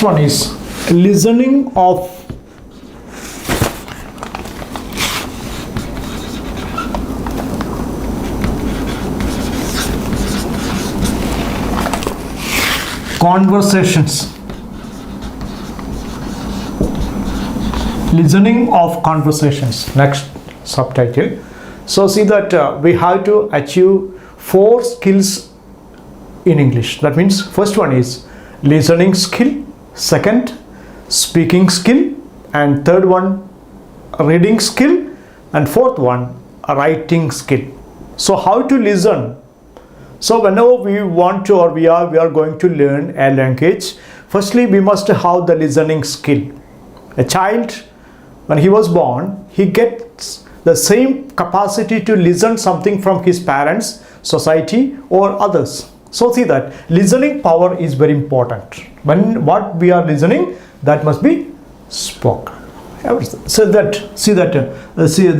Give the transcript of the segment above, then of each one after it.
one is listening of conversations. Listening of conversations. Next subtitle. So see that we have to achieve 4 skills in English. That means first one is listening skill, second speaking skill, and third one reading skill, and fourth one writing skill. So how to listen? So whenever we want to, or we are going to learn a language, firstly we must have the listening skill. A child, when he was born, he gets the same capacity to listen something from his parents, society, or others. So see that listening power is very important. When what we are listening, that must be spoken. So that see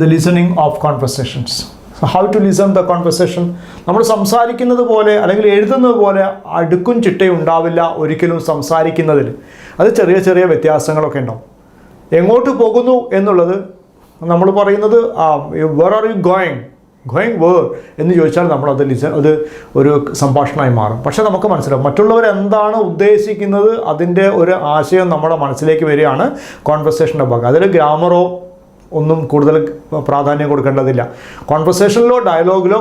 the listening of conversations. So how to listen the conversation? നമ്മൾ സംസാരിക്കുന്നത് പോലെ അല്ലെങ്കിൽ എഴുതുന്നത് പോലെ അടുക്കും ചിട്ടയും ഉണ്ടാവില്ല ഒരിക്കലും സംസാരിക്കുന്നതിൽ. അത് ചെറിയ ചെറിയ വ്യത്യാസങ്ങളൊക്കെ ഉണ്ടാവും. എങ്ങോട്ട് പോകുന്നു എന്നുള്ളത് നമ്മൾ പറയുന്നത് where are you going where എന്ന് ചോദിച്ചാൽ നമ്മളത് അത് ഒരു സംഭാഷണമായി മാറും. പക്ഷേ നമുക്ക് മനസ്സിലാവും മറ്റുള്ളവർ എന്താണ് ഉദ്ദേശിക്കുന്നത്, അതിൻ്റെ ഒരു ആശയം നമ്മുടെ മനസ്സിലേക്ക് വരികയാണ് കോൺവെർസേഷൻ്റെ ഭാഗം. അതിൽ ഗ്രാമറോ ഒന്നും കൂടുതൽ പ്രാധാന്യം കൊടുക്കേണ്ടതില്ല. കോൺവെർസേഷനിലോ ഡയലോഗിലോ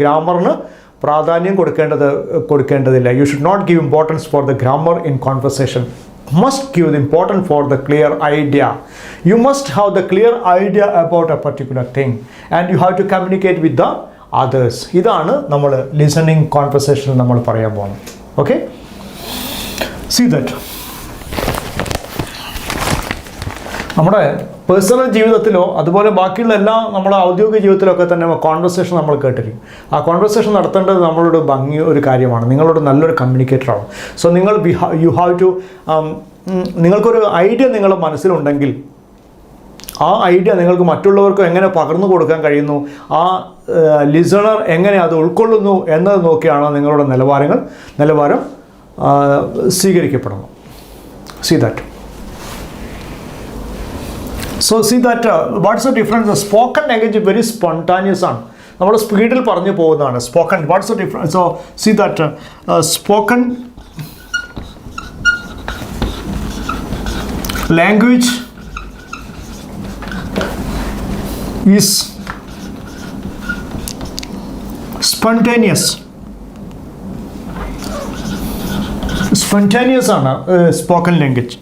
ഗ്രാമറിന് പ്രാധാന്യം കൊടുക്കേണ്ടതില്ല. You should not give importance for the grammar in conversation. Must give the importance for the clear idea. You must have the clear idea about a particular thing and you have to communicate with the others. ഇതാണ് നമ്മൾ listening കോൺവെർസേഷനിൽ നമ്മൾ പറയാൻ പോകുന്നത്. Okay, see that നമ്മുടെ personal ജീവിതത്തിലോ അതുപോലെ ബാക്കിയുള്ള എല്ലാ നമ്മുടെ ഔദ്യോഗിക ജീവിതത്തിലൊക്കെ തന്നെ കോൺവെർസേഷൻ നമ്മൾ കേട്ടിരിക്കും. ആ കോൺവെർസേഷൻ നടത്തേണ്ടത് നമ്മളോട് ഭംഗി ഒരു കാര്യമാണ്. നിങ്ങളോട് നല്ലൊരു കമ്മ്യൂണിക്കേറ്ററാണ്. സോ യു ഹാവ് ടു നിങ്ങൾക്കൊരു ഐഡിയ നിങ്ങളുടെ മനസ്സിലുണ്ടെങ്കിൽ ആ ഐഡിയ നിങ്ങൾക്ക് മറ്റുള്ളവർക്ക് എങ്ങനെ പകർന്നു കൊടുക്കാൻ കഴിയുന്നു, ആ ലിസണർ എങ്ങനെ അത് ഉൾക്കൊള്ളുന്നു എന്നത് നോക്കിയാണ് നിങ്ങളുടെ നിലവാരം സ്വീകരിക്കപ്പെടുന്നത്. See that. So see that what's the difference? The spoken language is very spontaneous ആണ്. നമ്മൾ സ്പീഡിൽ പറഞ്ഞു പോകുന്നതാണ്. Spoken, what's the difference? So see that spoken language is spontaneous ആണ് spoken language.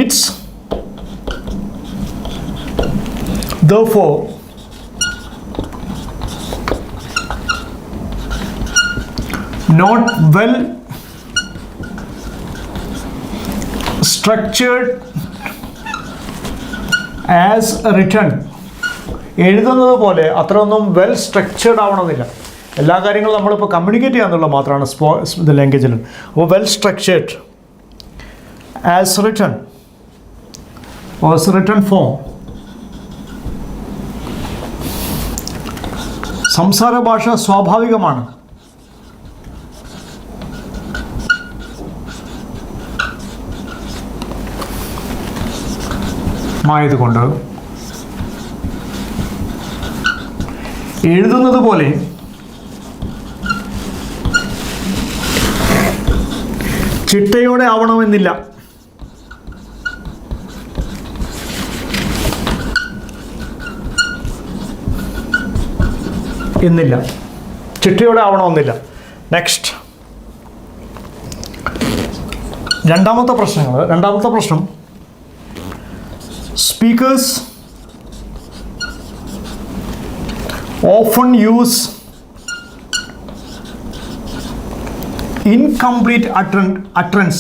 It's therefore not well structured as written. എഴുതുന്നത് പോലെ അത്രയൊന്നും well structured ആവണമെന്നില്ല. എല്ലാ കാര്യങ്ങളും നമ്മളിപ്പോൾ കമ്മ്യൂണിക്കേറ്റ് ചെയ്യാന്നുള്ളത് മാത്രമാണ് ഇത് ലാംഗ്വേജിൽ. അപ്പോൾ well structured as written form. സംസാര ഭാഷ സ്വാഭാവികമാണ്. ആയതുകൊണ്ട് എഴുതുന്നത് പോലെ ചിട്ടയോടെ ആവണമെന്നില്ല. ചിട്ടയോടെ ആവണമെന്നില്ല. നെക്സ്റ്റ് രണ്ടാമത്തെ പ്രശ്നം, speakers often use incomplete utterance.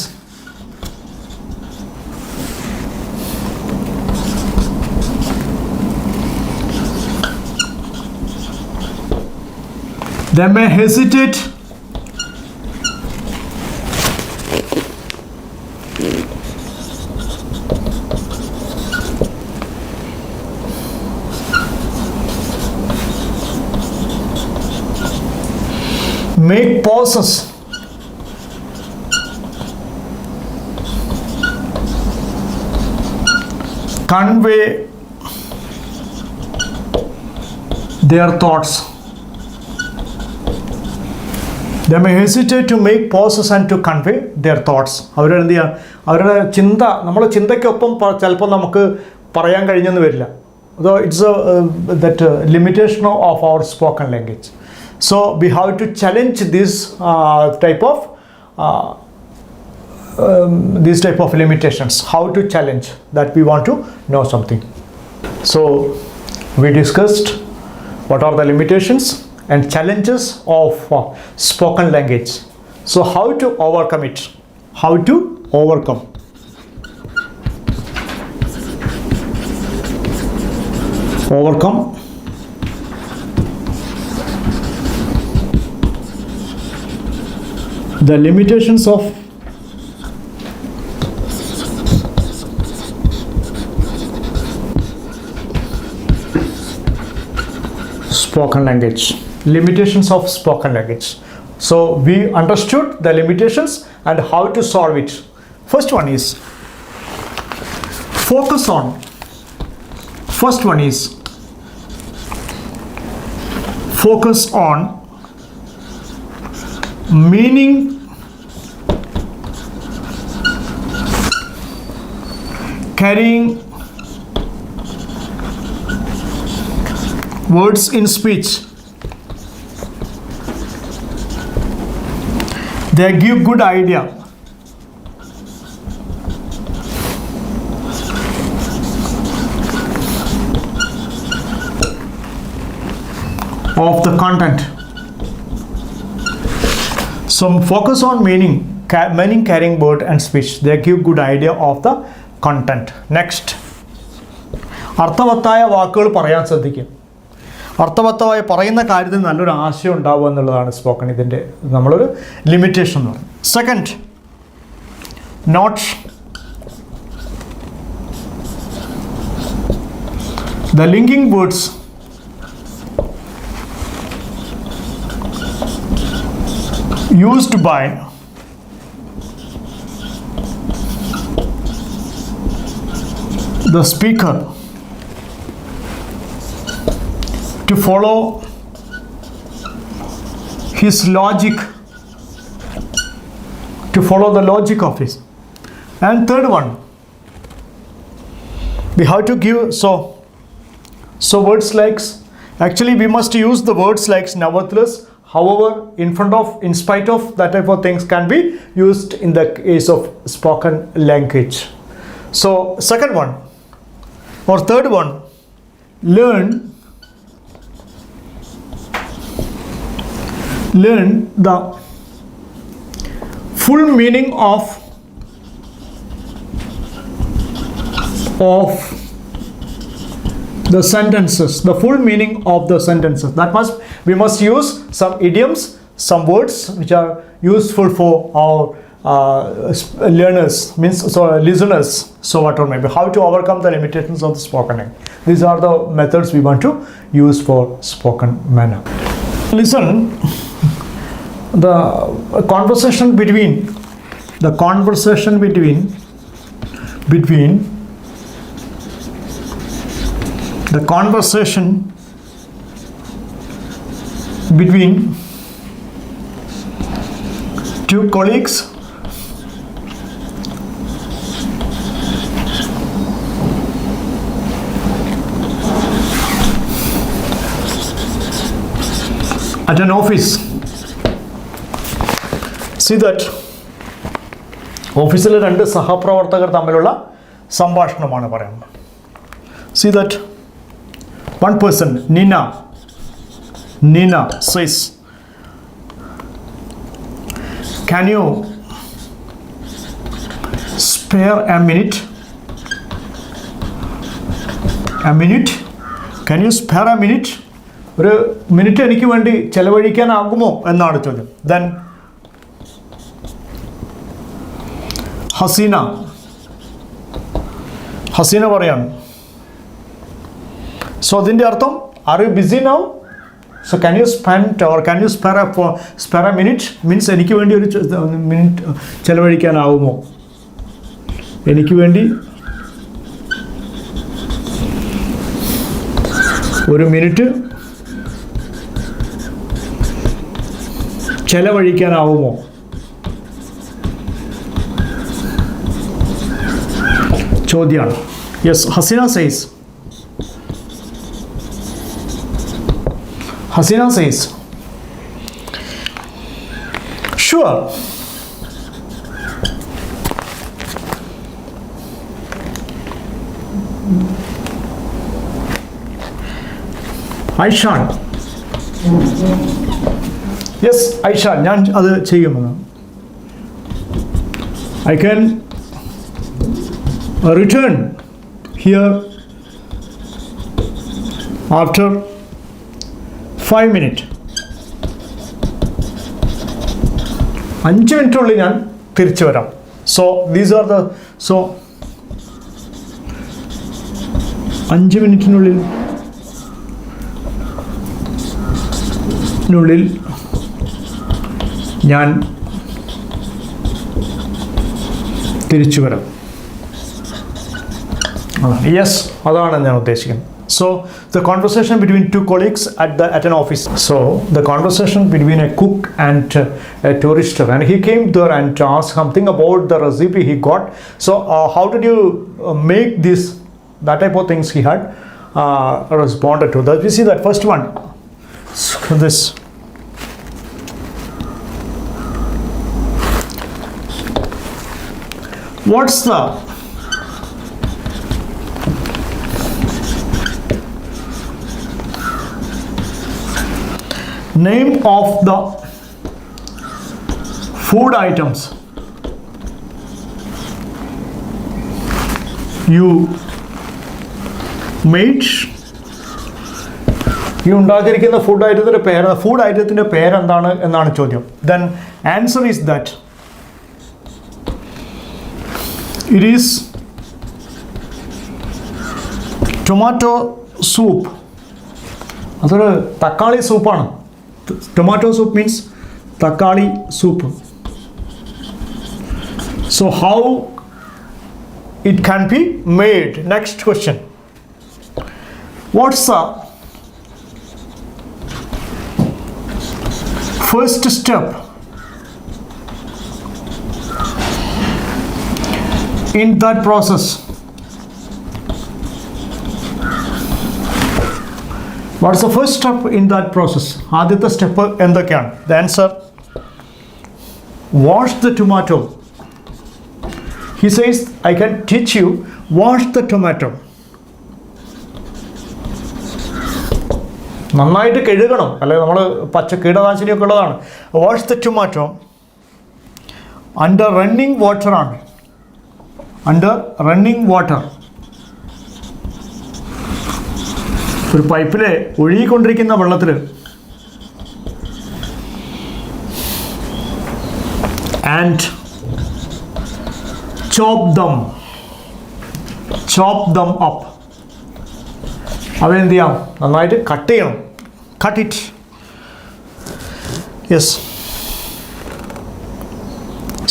They may hesitate make pauses convey their thoughts. They may hesitate to make pauses and to convey their thoughts. അവരുടെ എന്ത് ചെയ്യുക, അവരുടെ ചിന്ത നമ്മുടെ ചിന്തയ്ക്കൊപ്പം ചിലപ്പോൾ നമുക്ക് പറയാൻ കഴിഞ്ഞെന്ന് വരില്ല. So it's that limitation of our spoken language. So we have to challenge this type of limitations. How to challenge that we want to know something. So we discussed what are the limitations and challenges of spoken language. So how to overcome it? How to overcome? Overcome the limitations of spoken language. Limitations of spoken language. So we understood the limitations and how to solve it. First one is focus on. First one is focus on meaning, carrying words in speech. They give good idea. Of the content. So focus on meaning carrying word and speech. They give good idea of the content. Next, അർത്ഥവത്തായ വാക്കുകൾ പറയാൻ ശ്രദ്ധിക്കും. അർത്ഥവത്തായി പറയുന്ന കാര്യത്തിൽ നല്ലൊരു ആശയം ഉണ്ടാവുക എന്നുള്ളതാണ് സ്പോക്കൺ ഇതിൻ്റെ നമ്മളൊരു ലിമിറ്റേഷൻ എന്ന് പറയുന്നത്. Second, not the linking words used by the speaker to follow his logic, to follow the logic of his. And third one, we have to give so words like, actually we must use the words like nevertheless, however, in spite of, that type of things can be used in the case of spoken language. So second one or third one, learn the full meaning of the sentences, the full meaning of the sentences. We must use some idioms, some words which are useful for our learners, listeners. So whatever maybe, how to overcome the limitations of the spoken language. These are the methods we want to use for spoken manner. Listen, the conversation between the conversation between two colleagues at an office. See that ഓഫീസിലെ രണ്ട് സഹപ്രവർത്തകർ തമ്മിലുള്ള സംഭാഷണമാണ് പറയുന്നത്. See that one person, Nina says, can you spare a minute? Can you spare a minute? ഒരു minute എനിക്ക് വേണ്ടി ചെലവഴിക്കാനാകുമോ എന്നാണ് ചോദ്യം. Then ഹസീന പറയാണ്, സോ അതിൻ്റെ അർത്ഥം, are you busy now? So can you spend or can you spare A minute means എനിക്ക് വേണ്ടി ഒരു മിനിറ്റ് ചെലവഴിക്കാനാവുമോ, എനിക്ക് വേണ്ടി ഒരു മിനിറ്റ് ചെലവഴിക്കാനാവുമോ? ചോദ്യമാണ്. Yes, Hasina says. Hasina says, sure. Aishan. Yes, Aishan, ഞാൻ അത് ചെയ്യുമെന്ന്. I can return here after 5 minutes. 5 മിനിറ്റുള്ളിൽ ഞാൻ തിരിച്ചു വരാം. സോ ദീസ് ആർ ദ 5 മിനിറ്റിനുള്ളിൽ ഞാൻ തിരിച്ചു വരാം. യെസ്, അതാണ് ഞാൻ ഉദ്ദേശിക്കുന്നത്. So the conversation between two colleagues at an office. So the conversation between a cook and a tourister, and he came there and asked something about the recipe he got. So how did you make this? That type of things he had responded to. That we see that first one. So this. What's the name of the food items you made? ഈ ഉണ്ടാക്കിയിരിക്കുന്ന food ഐറ്റത്തിൻ്റെ പേരെന്താണ് എന്നാണ് ചോദ്യം. Then answer is that it is tomato soup. അതൊരു തക്കാളി സൂപ്പാണ്. Tomato soup means takali soup. So how it can be made? Next question. What's the first step in that process? What's the first step in that process? ആദ്യത്തെ step എന്തൊക്കെയാണ്? The answer, wash the tomato. He says, I can teach you, wash the tomato. നന്നായിട്ട് കഴുകണം, അല്ലെങ്കിൽ നമ്മൾ പച്ച കീടനാശിനിയൊക്കെ ഉള്ളതാണ്. Wash the tomato under running water ആണ്. Under running water, ഒരു പൈപ്പിൽ ഒഴുകിക്കൊണ്ടിരിക്കുന്ന വെള്ളത്തിൽ. And chop them up. അവനെന്ത് ചെയ്യാം? നന്നായിട്ട് കട്ട് ചെയ്യണം. Cut it. Yes.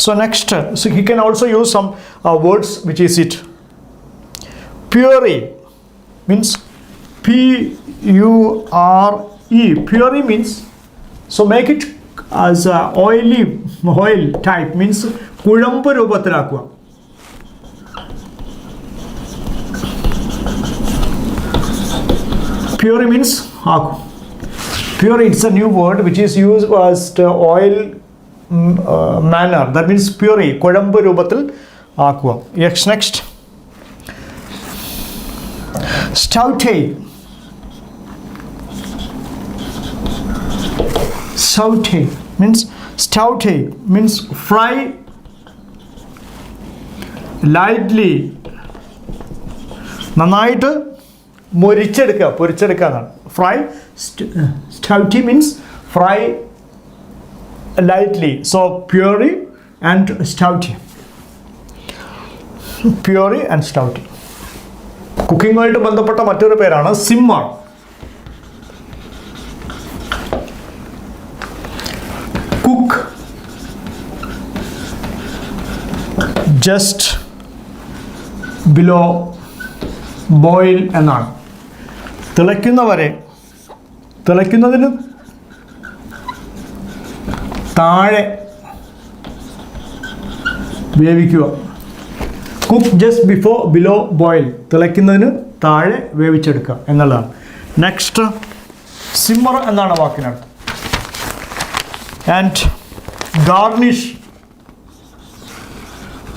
So next, so he can also use some words, which is it. Puree means P-U-R-E. Puree means, so make it as a oil type, means കുഴമ്പ് രൂപത്തിലാക്കുക. Puree means puree, it's a new word which is used as the oil manner. That means puree, കുഴമ്പ് രൂപത്തിൽ ആക്കുക. Yes, next. Saute means fry lightly. നന്നായിട്ട് പൊരിച്ചെടുക്കുക എന്നാണ്. Fry sauté means fry lightly. So puree and sauté. കുക്കിങ്ങുമായിട്ട് ബന്ധപ്പെട്ട മറ്റൊരു പേരാണ് simmer. Cook just below boil എന്നാണ്. തിളയ്ക്കുന്നതിന് താഴെ വേവിക്കുക. കുക്ക് ജസ്റ്റ് ബിലോ ബോയിൽ, തിളയ്ക്കുന്നതിന് താഴെ വേവിച്ചെടുക്കുക എന്നുള്ളതാണ്. നെക്സ്റ്റ് സിമ്മർ എന്നാണ് വാക്കിനർത്ഥം. ആൻഡ് ഗാർണിഷ്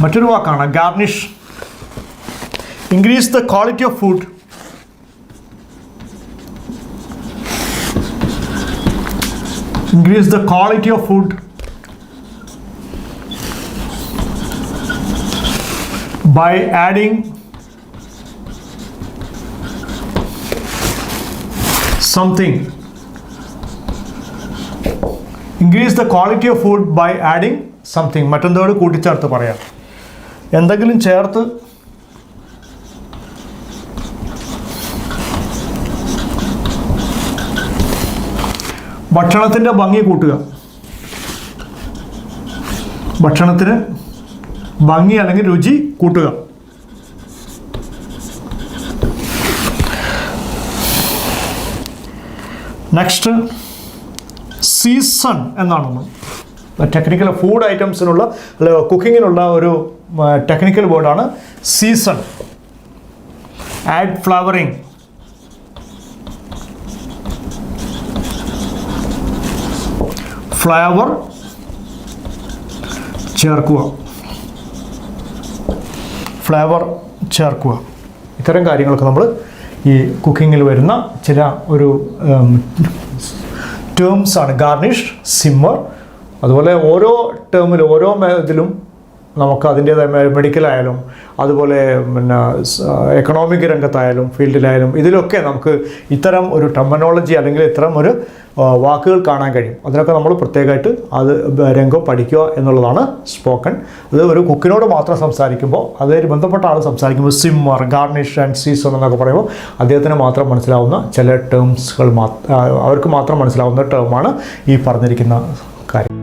മറ്റൊരു വാക്കാണ് garnish. Increase the quality of food. Increase the quality of food by adding something. Increase the quality of food by adding something. മറ്റെന്തോട് കൂട്ടിച്ചേർത്ത് പറയാം. എന്തെങ്കിലും ചേർത്ത് ഭക്ഷണത്തിൻ്റെ ഭംഗി കൂട്ടുക. ഭക്ഷണത്തിന് ഭംഗി അല്ലെങ്കിൽ രുചി കൂട്ടുക. നെക്സ്റ്റ് സീസൺ എന്നാണ് ടെക്നിക്കൽ ഫുഡ് ഐറ്റംസിനുള്ള കുക്കിങ്ങിനുള്ള ഒരു ടെക്നിക്കൽ വേർഡാണ് സീസൺ. Add flowering. ഫ്ലേവർ ചേർക്കുക. ഇത്തരം കാര്യങ്ങളൊക്കെ നമ്മൾ ഈ കുക്കിങ്ങിൽ വരുന്ന ചില ഒരു ടേംസാണ്. Garnish, shimmer. അതുപോലെ ഓരോ ടേമിലും ഓരോ ഇതിലും നമുക്ക് അതിൻ്റേതായ മെഡിക്കലായാലും അതുപോലെ പിന്നെ എക്കണോമിക് രംഗത്തായാലും ഫീൽഡിലായാലും ഇതിലൊക്കെ നമുക്ക് ഇത്തരം ഒരു ടെർമിനോളജി അല്ലെങ്കിൽ ഇത്തരം ഒരു വാക്കുകൾ കാണാൻ കഴിയും. അതിനൊക്കെ നമ്മൾ പ്രത്യേകമായിട്ട് അത് രംഗം പഠിക്കുക എന്നുള്ളതാണ് സ്പോക്കൺ. അത് ഒരു കുക്കിനോട് മാത്രം സംസാരിക്കുമ്പോൾ അതിൽ ബന്ധപ്പെട്ട ആൾ സംസാരിക്കുമ്പോൾ സിമ്മർ, ഗാർണിഷ് ആൻഡ് സീസൺ എന്നൊക്കെ പറയുമ്പോൾ അദ്ദേഹത്തിന് മാത്രം മനസ്സിലാവുന്ന ചില ടേംസുകൾ അവർക്ക് മാത്രം മനസ്സിലാവുന്ന ടേമാണ് ഈ പറഞ്ഞിരിക്കുന്ന കാര്യം.